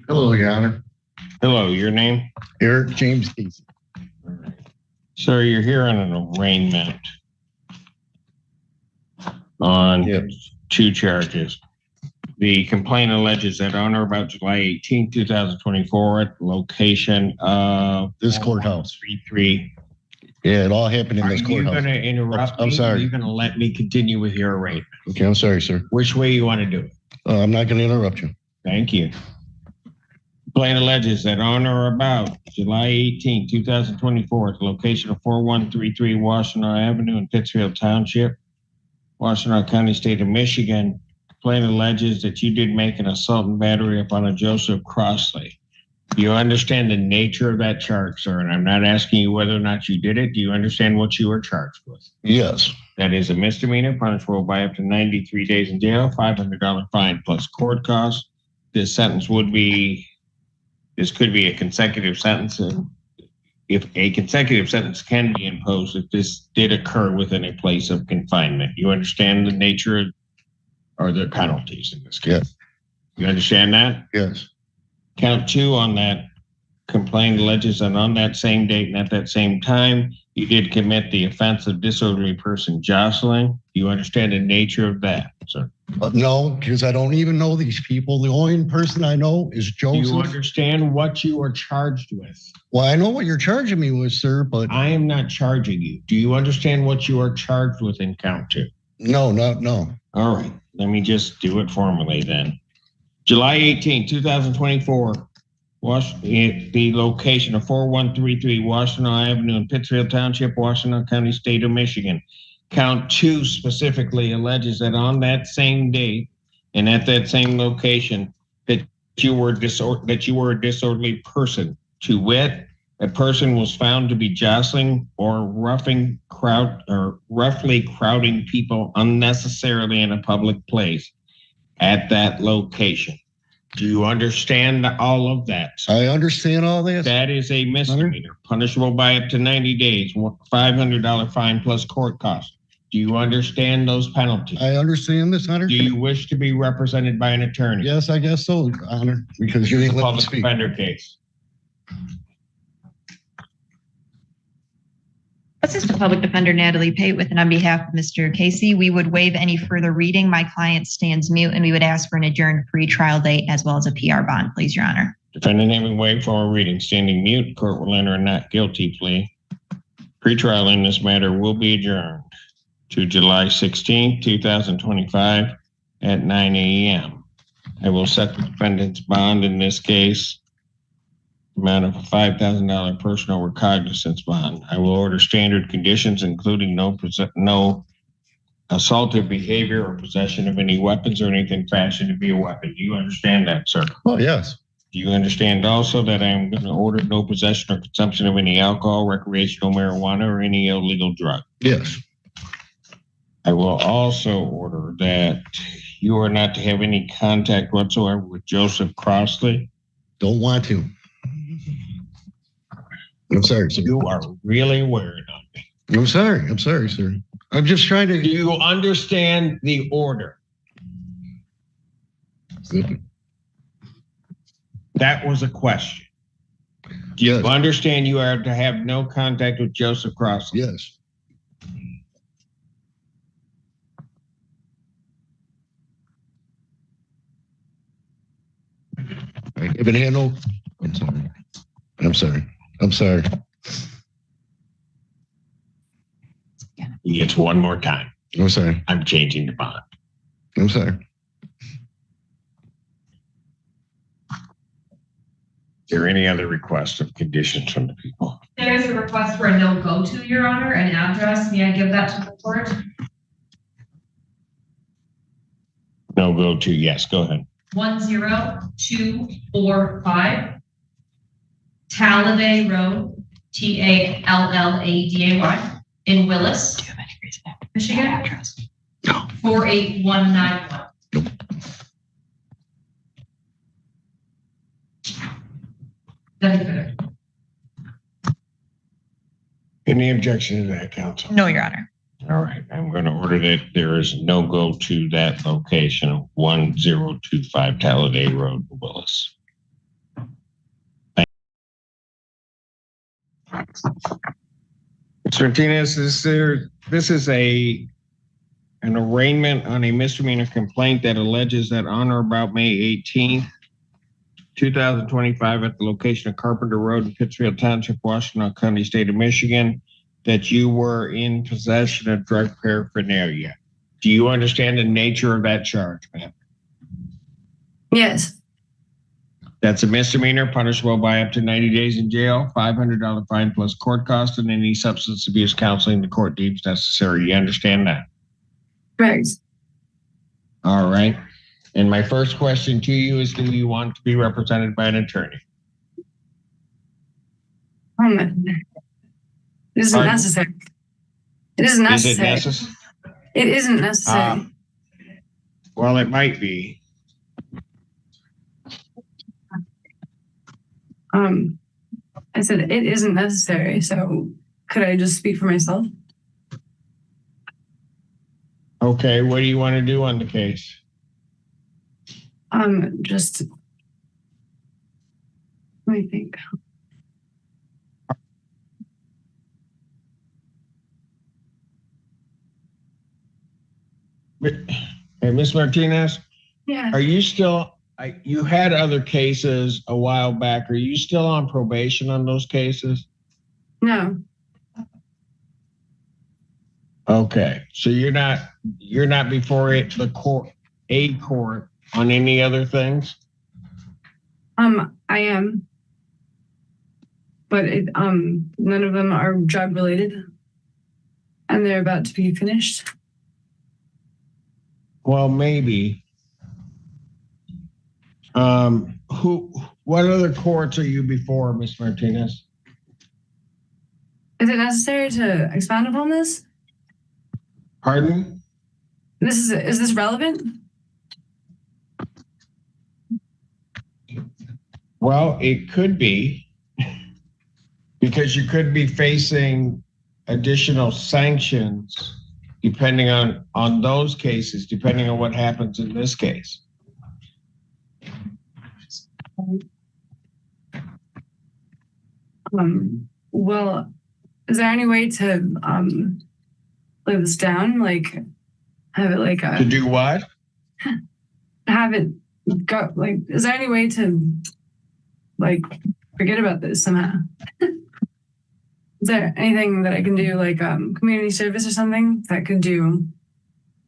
Hello, Your Honor. Hello, your name? Eric James Casey. Sir, you're here on an arraignment on two charges. The complaint alleges that on or about July 18, 2024, at the location of This courthouse. 33. Yeah, it all happened in this courthouse. Are you going to interrupt I'm me? sorry. Or are you going to let me continue with your arraignment? Okay, I'm sorry, sir. Which way you want to do it? I'm not going to interrupt you. Thank you. Complaint alleges that on or about July 18, 2024, at the location of 4133 Washington Avenue in Pittsfield Township, Washington County, State of Michigan, complaint alleges that you did make an assault and battery upon a Joseph Crossley. Do you understand the nature of that charge, sir? And I'm not asking you whether or not you did it. Do you understand what you were charged with? Yes. That is a misdemeanor, punishable by up to 93 days in jail, $500 fine plus court costs. This could be a consecutive sentence. If a consecutive sentence can be imposed, if this did occur within a place of confinement, you understand the nature or the penalties in this case? Yes. You understand that? Yes. Count 2 on that complaint alleges that on that same date and at that same time, you did commit the offense of disorderly person jostling. Do you understand the nature of that, sir? No, because I don't even know these people. The only person I know is Joseph. Do you understand what you are charged with? Well, I know what you're charging me with, sir, but I am not charging you. Do you understand what you are charged with in count 2? No. All right. Let me just do it formally then. July 18, 2024, the location of 4133 Washington Avenue in Pittsfield Township, Washington County, State of Michigan. Count 2 specifically alleges that on that same date and at that same location that you were a disorderly person. To wit, a person was found to be jostling or roughly crowding people unnecessarily in a public place at that location. Do you understand all of that? I understand all this. That is a misdemeanor, punishable by up to 90 days, $500 fine plus court costs. Do you understand those penalties? I understand this, Hunter. Do you wish to be represented by an attorney? Yes, I guess so, Honor, because you're the public defender case. This is the public defender, Natalie Pate, with and on behalf of Mr. Casey. We would waive any further reading. My client stands mute, and we would ask for an adjourned pre-trial date as well as a PR bond, please, Your Honor. Defendant having waived formal reading, standing mute, court will enter a not guilty plea. Pre-trial in this matter will be adjourned to July 16, 2025 at 9 a.m. I will set the defendant's bond in this case, amount of a $5,000 personal recognizance bond. I will order standard conditions, including no assaultive behavior or possession of any weapons or anything fashioned to be a weapon. Do you understand that, sir? Oh, yes. Do you understand also that I am going to order no possession or consumption of any alcohol, recreational marijuana, or any illegal drug? Yes. I will also order that you are not to have any contact whatsoever with Joseph Crossley. Don't want to. I'm sorry, sir. You are really wearing on me. I'm sorry, sir. I'm just trying to. Do you understand the order? That was a question. Do you understand you are to have no contact with Joseph Crossley? Yes. I give it a handle. I'm sorry. It's one more time. I'm sorry. I'm changing the bond. I'm sorry. Is there any other request of conditions from the people? There is a request for a no go to, Your Honor, an address. May I give that to the court? No go to, yes, go ahead. 10245 Talladay Road, Talladay, in Willis, Do you have any reason to have Michigan? address? No. 48191. Nope. Any objection to that, counsel? No, Your Honor. All right, I'm going to order that there is no go to that location, 1025 Talladay Road, Willis. Mr. Martinez, this is an arraignment on a misdemeanor complaint that alleges that on or about May 18th, 2025, at the location of Carpenter Road in Pittsfield Township, Washtenaw County, State of Michigan, that you were in possession of drug paraphernalia. Do you understand the nature of that charge, ma'am? Yes. That's a misdemeanor punishable by up to 90 days in jail, $500 fine plus court costs, and any substance abuse counseling the court deems necessary. You understand that? Correct. All right. And my first question to you is, do you want to be represented by an attorney? It isn't necessary. It isn't necessary. Is it necessary? It isn't necessary. Well, it might be. I said it isn't necessary. So could I just speak for myself? Okay. What do you want to do on the case? Just let me think. Hey, Ms. Martinez, Yeah. are you still, you had other cases a while back. Are you still on probation on those cases? No. Okay. So you're not before the court, a court on any other things? I am. But none of them are drug related. And they're about to be finished. Well, maybe. What other courts are you before, Ms. Martinez? Is it necessary to expound upon this? Pardon? Is this relevant? Well, it could be, because you could be facing additional sanctions depending on those cases, depending on what happens in this case. Well, is there any way to lay this down? Like have it like to do what? Have it go like, is there any way to like forget about this somehow? Is there anything that I can do, like community service or something that could do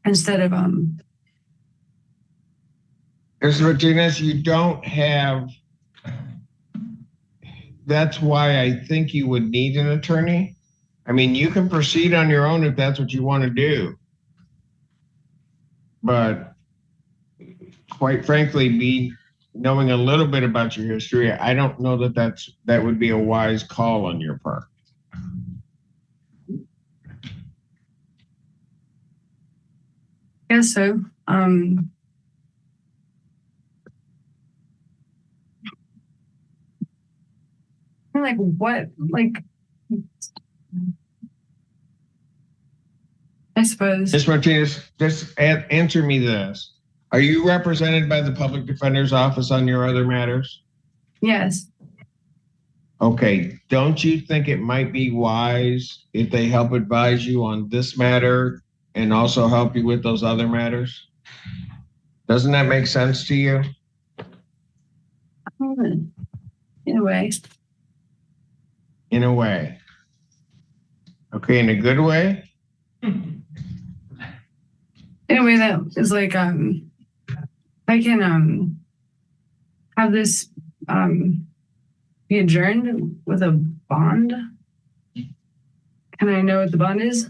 instead of Mr. Martinez, you don't have, that's why I think you would need an attorney. I mean, you can proceed on your own if that's what you want to do. But quite frankly, knowing a little bit about your history, I don't know that would be a wise call on your part. I guess so. Like what? Like, I suppose. Ms. Martinez, just answer me this. Are you represented by the Public Defender's Office on your other matters? Yes. Okay. Don't you think it might be wise if they help advise you on this matter and also help you with those other matters? Doesn't that make sense to you? In a way. In a way. Okay, in a good way? In a way that is like I can have this be adjourned with a bond. Can I know what the bond is?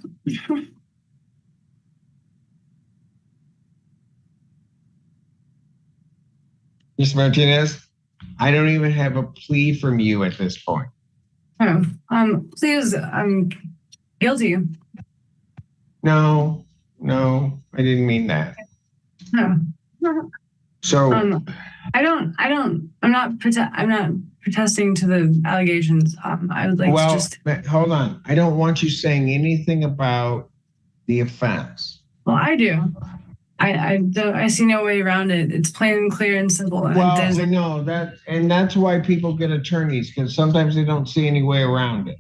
Ms. Martinez, I don't even have a plea from you at this point. Oh, please, I'm guilty. No, I didn't mean that. No. So I'm not protesting to the allegations. I would like to just. Hold on. I don't want you saying anything about the offense. Well, I do. I see no way around it. It's plain and clear and simple. And Well, there's I know that, and that's why people get attorneys, because sometimes they don't see any way around it.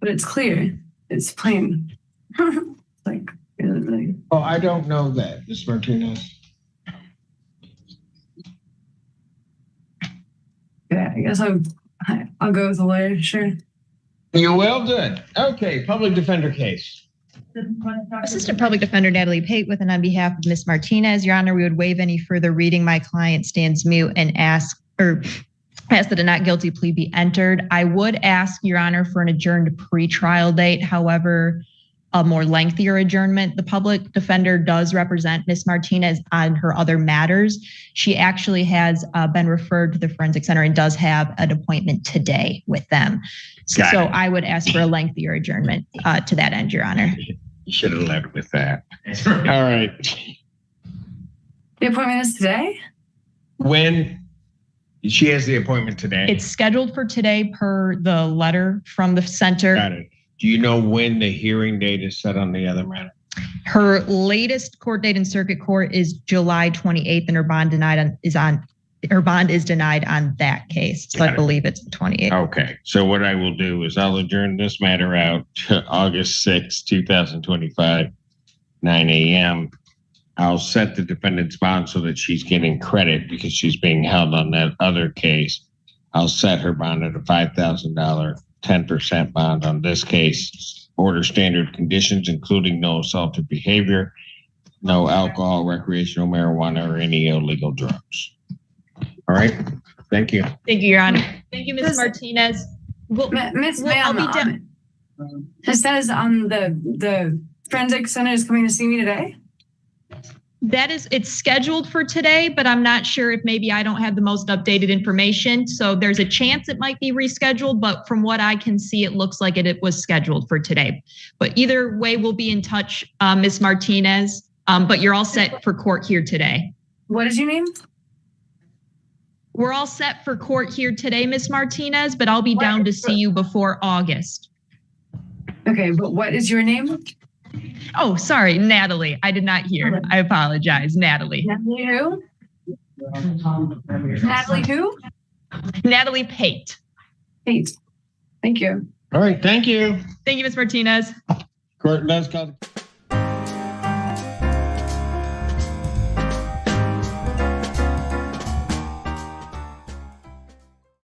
but it's clear. It's plain. like, Oh, I don't know that, Ms. Martinez. yeah, I guess I'll go with the lawyer. Sure. You will? Good. Okay, public defender case. Assistant Public Defender Natalie Pate with and on behalf of Ms. Martinez, Your Honor, we would waive any further reading. My client stands mute and ask that a not guilty plea be entered. I would ask, Your Honor, for an adjourned pretrial date. However, a more lengthier adjournment. The public defender does represent Ms. Martinez on her other matters. She actually has been referred to the Forensic Center and does have an appointment today with them. So I would ask for a lengthier adjournment to that end, Your Honor. You should have led with that. All right. The appointment is today? When she has the appointment today? It's scheduled for today per the letter from the center. Got it. Do you know when the hearing date is set on the other matter? Her latest court date in circuit court is July 28th, and her bond is denied on that case. So I believe it's the 28th. Okay. So what I will do is I'll adjourn this matter out to August 6, 2025, 9 a.m. I'll set the defendant's bond so that she's getting credit because she's being held on that other case. I'll set her bond at a $5,000, 10% bond on this case. Order standard conditions, including no assaultive behavior, no alcohol, recreational marijuana, or any illegal drugs. All right. Thank you. Thank you, Your Honor. Thank you, Ms. Martinez. Miss Ma'am, it says on the Forensic Center is coming to see me today? It's scheduled for today, but I'm not sure if maybe I don't have the most updated information. So there's a chance it might be rescheduled, but from what I can see, it looks like it was scheduled for today. But either way, we'll be in touch, Ms. Martinez, but you're all set for court here today. What is your name? We're all set for court here today, Ms. Martinez, but I'll be down to see you before August. Okay, but what is your name? Oh, sorry, Natalie. I did not hear. I apologize, Natalie. Natalie who? Natalie who? Natalie Pate. Pate. Thank you. All right. Thank you. Thank you, Ms. Martinez. Court does call.